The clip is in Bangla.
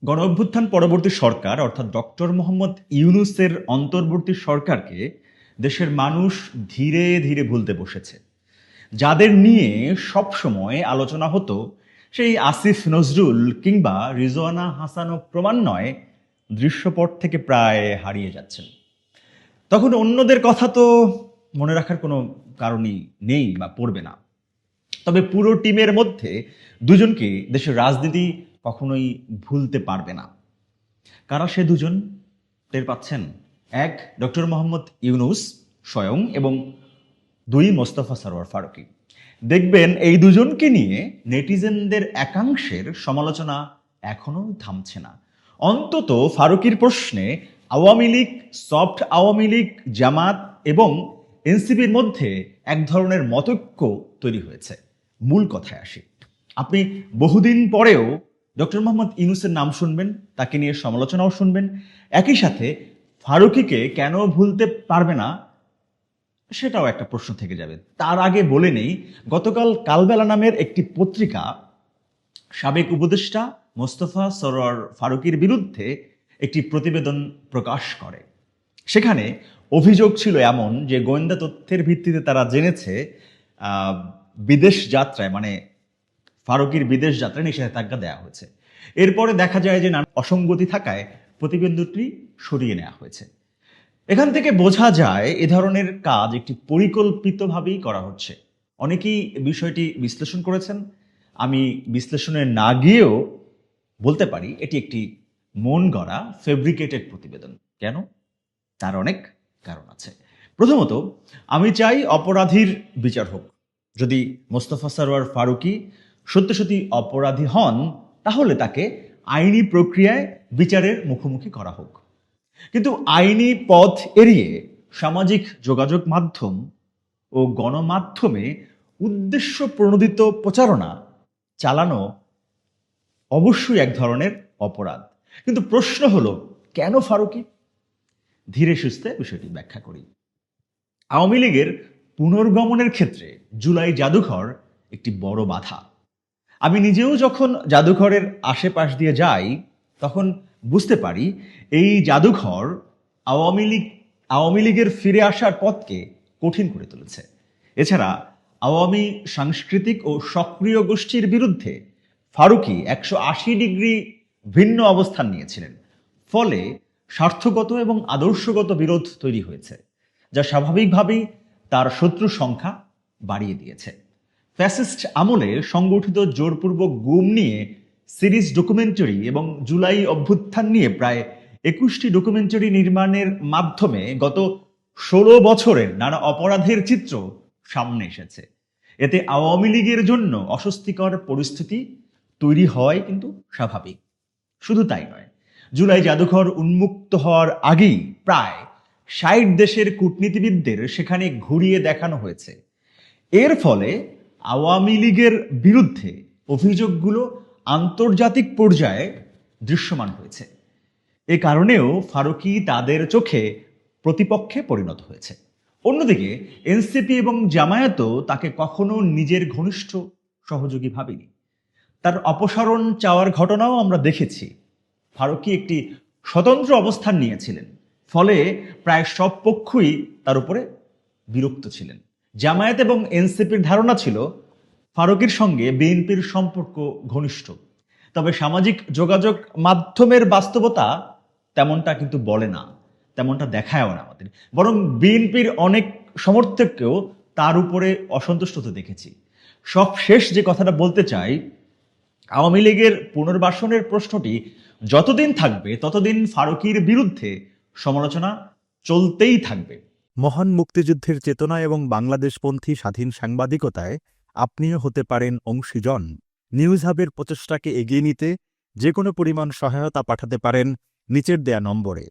গণঅভ্যুত্থান পরবর্তী সরকার অর্থাৎ ডক্টর মোহাম্মদ ইউনূসের অন্তর্বর্তী সরকারকে দেশের মানুষ ধীরে ধীরে ভুলতে বসেছে। যাদের নিয়ে সবসময় আলোচনা হতো সেই আসিফ নজরুল কিংবা রিজওয়ানা হাসানও ক্রমান্বয়ে দৃশ্যপট থেকে প্রায় হারিয়ে যাচ্ছেন। তখন অন্যদের কথা তো মনে রাখার কোনো কারণই নেই বা পড়বে না। তবে পুরো টিমের মধ্যে দুজনকে দেশের রাজনীতি কখনোই ভুলতে পারবে না। কারা সে দুজন টের পাচ্ছেন? এক, ডক্টর মোহাম্মদ ইউনূস স্বয়ং, এবং দুই, মোস্তফা সরোয়ার ফারুকী। দেখবেন এই দুজনকে নিয়ে নেটিজেনদের একাংশের সমালোচনা এখনো থামছে না। অন্তত ফারুকীর প্রশ্নে আওয়ামী লীগ, সফট আওয়ামী লীগ, জামাত এবং এনসিপির মধ্যে এক ধরনের মতৈক্য তৈরি হয়েছে। মূল কথায় আসি, আপনি বহুদিন পরেও ডক্টর মোহাম্মদ ইউনূসের নাম শুনবেন, তাকে নিয়ে সমালোচনাও শুনবেন। একই সাথে ফারুকীকে কেন ভুলতে পারবে না সেটাও একটা প্রশ্ন থেকে যাবে। তার আগে বলে নেই, গতকাল কালবেলা নামের একটি পত্রিকা সাবেক উপদেষ্টা মোস্তফা সরোয়ার ফারুকীর বিরুদ্ধে একটি প্রতিবেদন প্রকাশ করে। সেখানে অভিযোগ ছিল এমন যে গোয়েন্দা তথ্যের ভিত্তিতে তারা জেনেছে বিদেশ যাত্রায়, মানে ফারুকীর বিদেশ যাত্রায় নিষেধাজ্ঞা দেওয়া হয়েছে। এরপরে দেখা যায় যে নানা অসঙ্গতি থাকায় প্রতিবেদনটি সরিয়ে নেওয়া হয়েছে। এখান থেকে বোঝা যায় এ ধরনের কাজ একটি পরিকল্পিতভাবেই করা হচ্ছে। অনেকেই বিষয়টি বিশ্লেষণ করেছেন। আমি বিশ্লেষণে না গিয়েও বলতে পারি এটি একটি মন গড়া ফেব্রিকেটেড প্রতিবেদন। কেন? তার অনেক কারণ আছে। প্রথমত, আমি চাই অপরাধীর বিচার হোক। যদি মোস্তফা সরোয়ার ফারুকী সত্যি সত্যি অপরাধী হন, তাহলে তাকে আইনি প্রক্রিয়ায় বিচারের মুখোমুখি করা হোক। কিন্তু আইনি পথ এড়িয়ে সামাজিক যোগাযোগ মাধ্যম ও গণমাধ্যমে উদ্দেশ্য প্রণোদিত প্রচারণা চালানো অবশ্যই এক ধরনের অপরাধ। কিন্তু প্রশ্ন হলো, কেন ফারুকী? ধীরে সুস্থে বিষয়টি ব্যাখ্যা করি। আওয়ামী লীগের পুনর্গমনের ক্ষেত্রে জুলাই জাদুঘর একটি বড় বাধা। আমি নিজেও যখন জাদুঘরের আশেপাশ দিয়ে যাই তখন বুঝতে পারি এই জাদুঘর আওয়ামী লীগের ফিরে আসার পথকে কঠিন করে তুলেছে। এছাড়া আওয়ামী সাংস্কৃতিক ও সক্রিয় গোষ্ঠীর বিরুদ্ধে ফারুকী 180 ডিগ্রি ভিন্ন অবস্থান নিয়েছিলেন। ফলে স্বার্থগত এবং আদর্শগত বিরোধ তৈরি হয়েছে, যা স্বাভাবিকভাবেই তার শত্রু সংখ্যা বাড়িয়ে দিয়েছে। ফ্যাসিস্ট আমলে সংগঠিত জোরপূর্বক গুম নিয়ে সিরিজ ডকুমেন্টারি এবং জুলাই অভ্যুত্থান নিয়ে প্রায় 21টি ডকুমেন্টারি নির্মাণের মাধ্যমে গত 16 বছরের নানা অপরাধের চিত্র সামনে এসেছে। এতে আওয়ামী লীগের জন্য অস্বস্তিকর পরিস্থিতি তৈরি হয় কিন্তু স্বাভাবিক। শুধু তাই নয়, জুলাই জাদুঘর উন্মুক্ত হওয়ার আগেই প্রায় 60 দেশের কূটনীতিবিদদের সেখানে ঘুরিয়ে দেখানো হয়েছে। এর ফলে আওয়ামী লীগের বিরুদ্ধে অভিযোগগুলো আন্তর্জাতিক পর্যায়ে দৃশ্যমান হয়েছে। এ কারণেও ফারুকী তাদের চোখে প্রতিপক্ষে পরিণত হয়েছে। অন্যদিকে এনসিপি এবং জামায়াতও তাকে কখনো নিজের ঘনিষ্ঠ সহযোগী ভাবেনি। তার অপসারণ চাওয়ার ঘটনাও আমরা দেখেছি। ফারুকী একটি স্বতন্ত্র অবস্থান নিয়েছিলেন, ফলে প্রায় সব পক্ষই তার উপরে বিরক্ত ছিলেন। জামায়াত এবং এনসিপির ধারণা ছিল ফারুকীর সঙ্গে বিএনপির সম্পর্ক ঘনিষ্ঠ। তবে সামাজিক যোগাযোগ মাধ্যমের বাস্তবতা তেমনটা কিন্তু বলে না, তেমনটা দেখায়ও না আমাদের। বরং বিএনপির অনেক সমর্থককেও তার উপরে অসন্তুষ্ট হতে দেখেছি। সব শেষ যে কথাটা বলতে চাই, আওয়ামী লীগের পুনর্বাসনের প্রশ্নটি যতদিন থাকবে ততদিন ফারুকীর বিরুদ্ধে সমালোচনা চলতেই থাকবে। মহান মুক্তিযুদ্ধের চেতনা এবং বাংলাদেশপন্থী স্বাধীন সাংবাদিকতায় আপনিও হতে পারেন অংশীজন। নিউজ হাবের প্রচেষ্টাকে এগিয়ে নিতে যে কোনো পরিমাণ সহায়তা পাঠাতে পারেন নিচের দেয়া নম্বরে।